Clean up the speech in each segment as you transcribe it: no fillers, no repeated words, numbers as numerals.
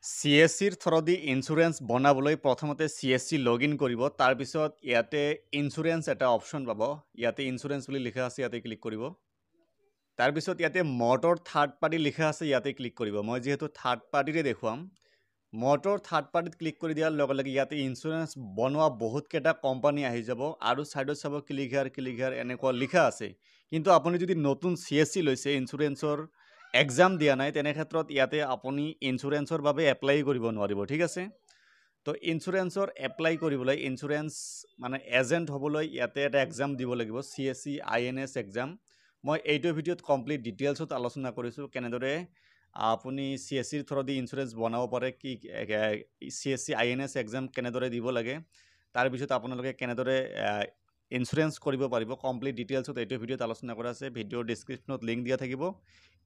CSCৰ থ্ৰদি insurance বনাবলৈ প্ৰথমতে CSC login কৰিব তাৰপিছত ইয়াতে ইঞ্চুৰেঞ্চ এটা অপশ্যন পাব ইয়াতে ইঞ্চুৰেঞ্চ বুলি লিখা আছে ইয়াতে ক্লিক কৰিব তাৰপিছত ইয়াতে মটৰ থাৰ্ড পাৰ্টি লিখা আছে ইয়াতে ক্লিক কৰিব মই যেহেতু থাৰ্ড পাৰ্টিৰে দেখুৱাম মটৰ থাৰ্ড পাৰ্টিত ক্লিক কৰি দিয়াৰ লগে লগে ইয়াতে ইঞ্চুৰেঞ্চ বনোৱা বহুত কেইটা কোম্পানী আহি যাব আৰু সাইডত চাব ক্লিক হিয়াৰ এনেকুৱা লিখা আছে কিন্তু আপুনি যদি নতুন CSC লৈছে ইঞ্চুৰেঞ্চৰ এক্সাম দিয়া নাই তেনে ক্ষেত্ৰত ইয়াতে আপুনি ইঞ্চুৰেঞ্চৰ বাবে এপ্লাই কৰিব নোৱাৰিব ঠিক আছে তো ইঞ্চুৰেঞ্চৰ এপ্লাই কৰিবলৈ ইঞ্চুৰেঞ্চ মানে এজেন্ট হ'বলৈ ইয়াতে এটা এক্সাম দিব লাগিব CSC INS এক্সাম মই এইটো ভিডিঅ'ত কমপ্লিট ডিটেইলছত আলোচনা কৰিছোঁ কেনেদৰে আপুনি CSCৰ থ্ৰদি ইঞ্চুৰেঞ্চ বনাব পাৰে কি CSC INS এক্সাম কেনেদৰে দিব লাগে তাৰপিছত আপোনালোকে কেনেদৰে ইঞ্চুৰেঞ্চ কৰিব পাৰিব কমপ্লিট ডিটেইলছত এইটো ভিডিঅ'ত আলোচনা কৰা আছে ভিডিঅ'ৰ ডেছক্ৰিপশ্যনত লিংক দিয়া থাকিব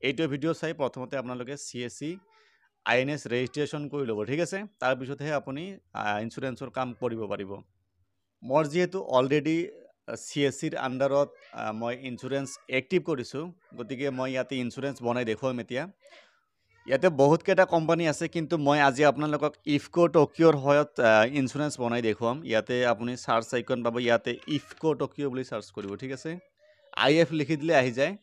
এইটো ভিডিঅ' চাই প্ৰথমতে আপোনালোকে CSC INS ৰেজিষ্ট্ৰেশ্যন কৰি ল'ব ঠিক আছে তাৰপিছতহে আপুনি ইঞ্চুৰেঞ্চৰ কাম কৰিব পাৰিব মোৰ যেহেতু অলৰেডি CSCৰ আণ্ডাৰত মই ইঞ্চুৰেঞ্চ এক্টিভ কৰিছোঁ গতিকে মই ইয়াতে ইঞ্চুৰেঞ্চ বনাই দেখুৱাম এতিয়া ইয়াতে বহুত কেইটা কোম্পানী আছে কিন্তু মই আজি আপোনালোকক ইফকো টকিঅ'ৰ সহায়ত ইঞ্চুৰেঞ্চ বনাই দেখুৱাম ইয়াতে আপুনি সাৰ্চ আইকন পাব ইয়াতে ইফকো টকিঅ' বুলি সাৰ্চ কৰিব ঠিক আছে IF লিখি দিলে আহি যায়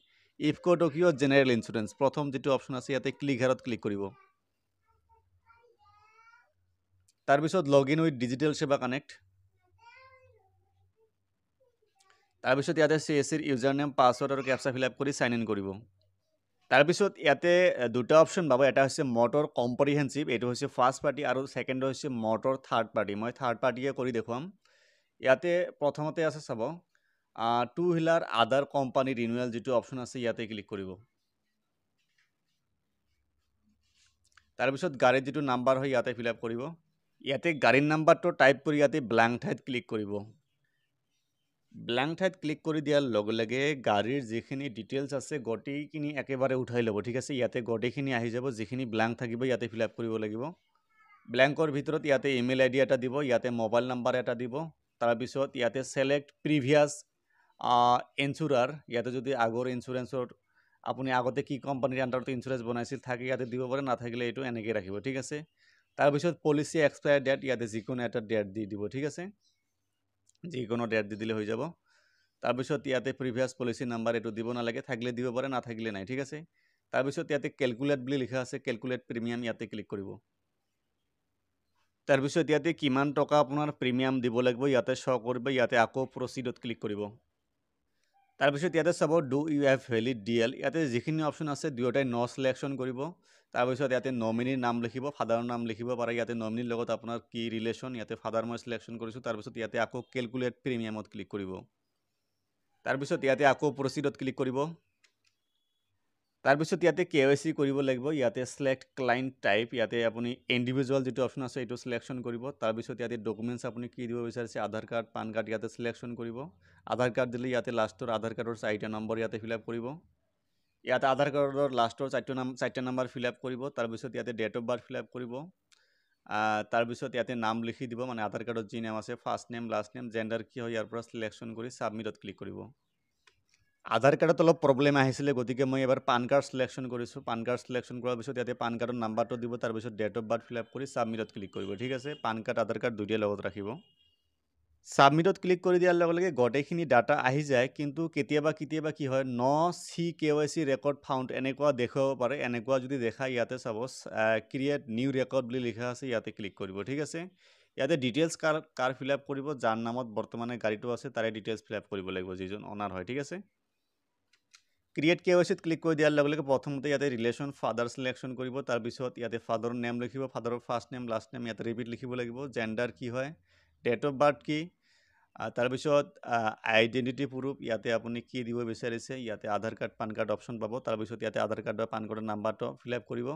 ইফকো টকিঅ' জেনেৰেল ইঞ্চুৰেঞ্চ প্ৰথম যেটো অপশ্যন আছে ইয়াতে ক্লিক হিয়াৰত ক্লিক কৰিব তাৰপিছত লগইন উইথ ডিজিটেল সেৱা কানেক্ট তাৰপিছত ইয়াতে CSCৰ ইউজাৰ নেম পাছৱৰ্ড আৰু কেপচা ফিল আপ কৰি সাইন ইন কৰিব তাৰপিছত ইয়াতে দুটা অপশ্যন পাব এটা হৈছে মটৰ কম্প্ৰিহেনসিভ এটো হৈছে ফাৰ্স্ট পাৰ্টি আৰু সেকেন্ড হৈছে মটৰ থাৰ্ড পাৰ্টি মই থাৰ্ড পাৰ্টিয়ে কৰি দেখুৱাম ইয়াতে প্ৰথমতে আছে চাব টু হুইলাৰ আদাৰ কোম্পানী ৰিনিউৱেল যেটো অপশ্যন আছে ইয়াতে ক্লিক কৰিব তাৰপিছত গাড়ীৰ যেটো নাম্বাৰ হয় ইয়াতে ফিল আপ কৰিব ইয়াতে গাড়ীৰ নাম্বাৰটো টাইপ কৰি ইয়াতে ব্ল্যাঙ্ক ঠাইত ক্লিক কৰিব ব্ল্যাঙ্ক ঠাইত ক্লিক কৰি দিয়াৰ লগে লগে গাড়ীৰ যিখিনি ডিটেইলছ আছে গটেইখিনি একেবাৰে উঠাই ল'ব ঠিক আছে ইয়াতে গটেইখিনি আহি যাব যিখিনি ব্ল্যাঙ্ক থাকিব ইয়াতে ফিল আপ কৰিব লাগিব ব্ল্যাঙ্কৰ ভিতৰত ইয়াতে ইমেইল আইডি এটা দিব ইয়াতে মোবাইল নাম্বাৰ এটা দিব তাৰপিছত ইয়াতে সিলেক্ট প্ৰিভিয়াস ইনস্যুৰাৰ ইয়াতে যদি আগৰ ইনস্যুৰেঞ্চৰ আপুনি আগতে কি কোম্পানীৰ আণ্ডাৰত ইনস্যুৰেঞ্চ বনাইছিল থাকে ইয়াতে দিব পাৰে না থাকিলে এটো এনেকৈ ৰাখিব ঠিক আছে তাৰপিছত পলিসি এক্সপায়াৰ ডেট ইয়াতে যিকোনো এটা ডেট দি দিব ঠিক আছে যিকোনো ডেট দি দিলে হৈ যাব তাৰপিছত ইয়াতে প্ৰিভিয়াস পলিসি নাম্বাৰ এটো দিব নালাগে থাকিলে দিব পাৰে না থাকিলে নাই ঠিক আছে তাৰপিছত ইয়াতে ক্যালকুলেট বুলি লিখা আছে ক্যালকুলেট প্ৰিমিয়াম ইয়াতে ক্লিক কৰিব তাৰপিছত ইয়াতে কিমান টকা আপোনাৰ প্ৰিমিয়াম দিব লাগিব ইয়াতে শো কৰিব ইয়াতে আকৌ প্ৰসিডত ক্লিক কৰিব তাৰপিছত ইয়াতে চাব do you have valid DL ইয়াতে যিখিনি অপশ্যন আছে দুয়োটাই নো সিলেকশন কৰিব তাৰপিছত ইয়াতে নমিনিৰ নাম লিখিব ফাদাৰৰ নাম লিখিব পাৰে ইয়াতে নমিনিৰ লগত আপোনাৰ কি ৰিলেশন ইয়াতে ফাদাৰ মই সিলেকশন কৰিছো তাৰপিছত ইয়াতে আকৌ ক্যালকুলেট প্ৰিমিয়ামত ক্লিক কৰিব তাৰপিছত ইয়াতে আকৌ প্ৰসিডত ক্লিক কৰিব তাৰপিছত ইয়াতে KYC কৰিব লাগিব ইয়াতে সিলেক্ট ক্লায়েন্ট টাইপ ইয়াতে আপুনি ইন্ডিভিজুয়াল যেটো অপশ্যন আছে এটো সিলেকশন কৰিব তাৰপিছত ইয়াতে ডকুমেন্টস আপুনি কি দিব বিচাৰিছে আধাৰ কাৰ্ড পান কাৰ্ড ইয়াতে সিলেকশন কৰিব আধাৰ কাৰ্ড দিলে ইয়াতে লাষ্টৰ আধাৰ কাৰ্ডৰ 4টা নম্বৰ ইয়াতে ফিল আপ কৰিব ইয়াতে আধাৰ কাৰ্ডৰ লাষ্টৰ 4টা নম্বৰ ফিল আপ কৰিব তাৰপিছত ইয়াতে date of birth fill up কৰিব তাৰপিছত ইয়াতে নাম লিখি দিব মানে আধাৰ কাৰ্ডত যি নাম আছে first name last name gender কি হয় ইয়াৰ পৰা সিলেকশন কৰি সাবমিটত ক্লিক কৰিব আধাৰ কাৰ্ডত অলপ প্ৰবলেম আহিছিলে গতিকে মই এবাৰ পান কাৰ্ড সিলেকশন কৰিছো পান কাৰ্ড সিলেকশন কৰাৰ পিছত ইয়াতে পান কাৰ্ডৰ নাম্বাৰটো দিব তাৰ পিছত date of birth fill up কৰি সাবমিটত ক্লিক কৰিব ঠিক আছে পান কাৰ্ড আধাৰ কাৰ্ড দুইটা লগত ৰাখিব সাবমিটত ক্লিক কৰি দিয়াৰ লগে লগে গটেইখিনি ডাটা আহি যায় কিন্তু কেতিয়াবা কি হয় নো সি KYC ৰেকৰ্ড ফাউণ্ড এনেকুৱা দেখাব পাৰে এনেকুৱা যদি দেখা ইয়াতে চাব ক্ৰিয়েট নিউ ৰেকৰ্ড বুলি লিখা আছে ইয়াতে ক্লিক কৰিব ঠিক আছে ইয়াতে ডিটেইলছ কাৰ ফিল আপ কৰিব যাৰ নামত বৰ্তমানে গাড়ীটো আছে তাৰে ডিটেইলছ ফিল আপ কৰিব লাগিব যিজন অনাৰ হয় ঠিক আছে ক্ৰিয়েট KYC ত ক্লিক কৰি দিয়াৰ লগে লগে প্ৰথমতে ইয়াতে ৰিলেশন ফাদাৰ সিলেকশন কৰিব তাৰ পিছত ইয়াতে ফাদাৰৰ নেম লিখিব ফাদাৰৰ ফাৰ্স্ট নেম লাষ্ট নেম ইয়াতে ৰিপিট লিখিব লাগিব জেন্ডাৰ কি হয় ডেট অফ বাৰ্থ কি তাৰ পিছত আইডেন্টিটি প্ৰুফ ইয়াতে আপুনি কি দিব বিচাৰিছে ইয়াতে আধাৰ কাৰ্ড পান কাৰ্ড অপশ্যন পাব তাৰ পিছত ইয়াতে আধাৰ কাৰ্ড বা পান কাৰ্ডৰ নাম্বাৰটো ফিল আপ কৰিব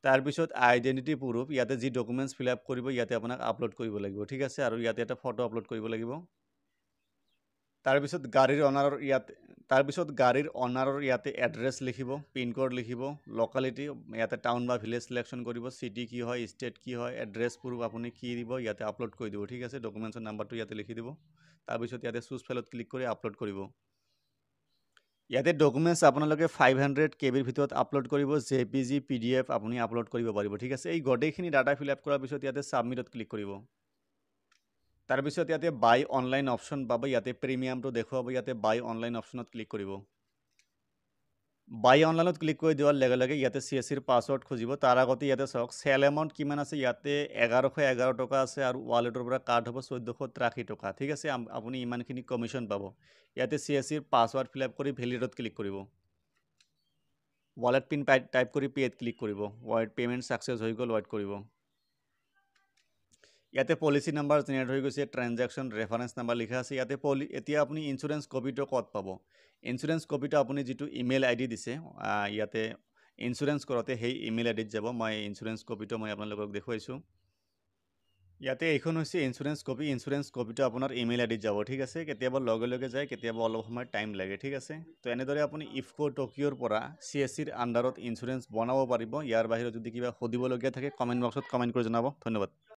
তাৰ পিছত আইডেন্টিটি প্ৰুফ ইয়াতে যি ডকুমেন্টস ফিল আপ কৰিব ইয়াতে আপোনাক আপলোড কৰিব লাগিব ঠিক আছে আৰু ইয়াতে এটা ফটো আপলোড কৰিব লাগিব তাৰপিছত গাড়ীৰ অনাৰৰ ইয়াতে এড্ৰেছ লিখিব পিন কোড লিখিব লোকালিটি ইয়াতে টাউন বা ভিলেজ সিলেকশন কৰিব সিটি কি হয় ষ্টেট কি হয় এড্ৰেছ প্ৰুফ আপুনি কি দিব ইয়াতে আপলোড কৰি দিব ঠিক আছে ডকুমেন্টছৰ নাম্বাৰটো ইয়াতে লিখি দিব তাৰপিছত ইয়াতে চুজ ফাইলত ক্লিক কৰি আপলোড কৰিব ইয়াতে ডকুমেণ্টছ আপোনালোকে 500 কেবিৰ ভিতৰত আপলোড কৰিব, জেপিজি PDF আপুনি আপলোড কৰিব পাৰিব, ঠিক আছে। এই গোটেইখিনি ডাটা ফিল আপ কৰাৰ পিছত ইয়াতে ছাবমিটত ক্লিক কৰিব। তাৰপিছত ইয়াতে বাই অনলাইন অপশ্যন পাব, ইয়াতে প্ৰিমিয়ামটো দেখুৱাব, ইয়াতে বাই অনলাইন অপশ্যনত ক্লিক কৰিব। বাই অনলাইনত ক্লিক কৰি দিয়াৰ লগে লগে ইয়াতে CSCৰ পাছৱৰ্ড খুজিব। তাৰ আগতে ইয়াতে চাওক চেল এমাউণ্ট কিমান আছে, ইয়াতে 1111 টকা আছে আৰু ৱালেটৰ পৰা কাট হ'ব 1483 টকা, ঠিক আছে। আপুনি ইমানখিনি কমিশ্যন পাব। ইয়াতে CSCৰ পাছৱৰ্ড ফিল আপ কৰি ভেলিডত ক্লিক কৰিব। ৱালেট পিন টাইপ কৰি পে'ত ক্লিক কৰিব। পে'মেণ্ট ছাকচেছ হৈ গ'ল, ৱেইট কৰিব। ইয়াতে পলিচি নাম্বাৰ জেনেৰেট হৈ গৈছে, ট্ৰানজেকশ্যন ৰেফাৰেঞ্চ নাম্বাৰ লিখা আছে। ইয়াতে এতিয়া আপুনি ইঞ্চুৰেঞ্চ কপিটো ক'ত পাব? ইঞ্চুৰেঞ্চ কপিটো আপুনি যিটো ইমেইল ID দিছে ইয়াতে ইঞ্চুৰেঞ্চ কৰোঁতে সেই ইমেইল IDত যাব। মই ইঞ্চুৰেঞ্চ কপিটো মই আপোনালোকক দেখুৱাইছোঁ। ইয়াতে এইখন হৈছে ইঞ্চুৰেঞ্চ কপি। ইঞ্চুৰেঞ্চ কপিটো আপোনাৰ ইমেইল IDত যাব, ঠিক আছে। কেতিয়াবা লগে লগে যায়, কেতিয়াবা অলপ সময় টাইম লাগে, ঠিক আছে। তো এনেদৰে আপুনি ইফকো টকিঅ'ৰ পৰা CSCৰ আণ্ডাৰত ইঞ্চুৰেঞ্চ বনাব পাৰিব। ইয়াৰ বাহিৰত যদি কিবা সুধিবলগীয়া থাকে কমেণ্ট বক্সত কমেণ্ট কৰি জনাব। ধন্যবাদ।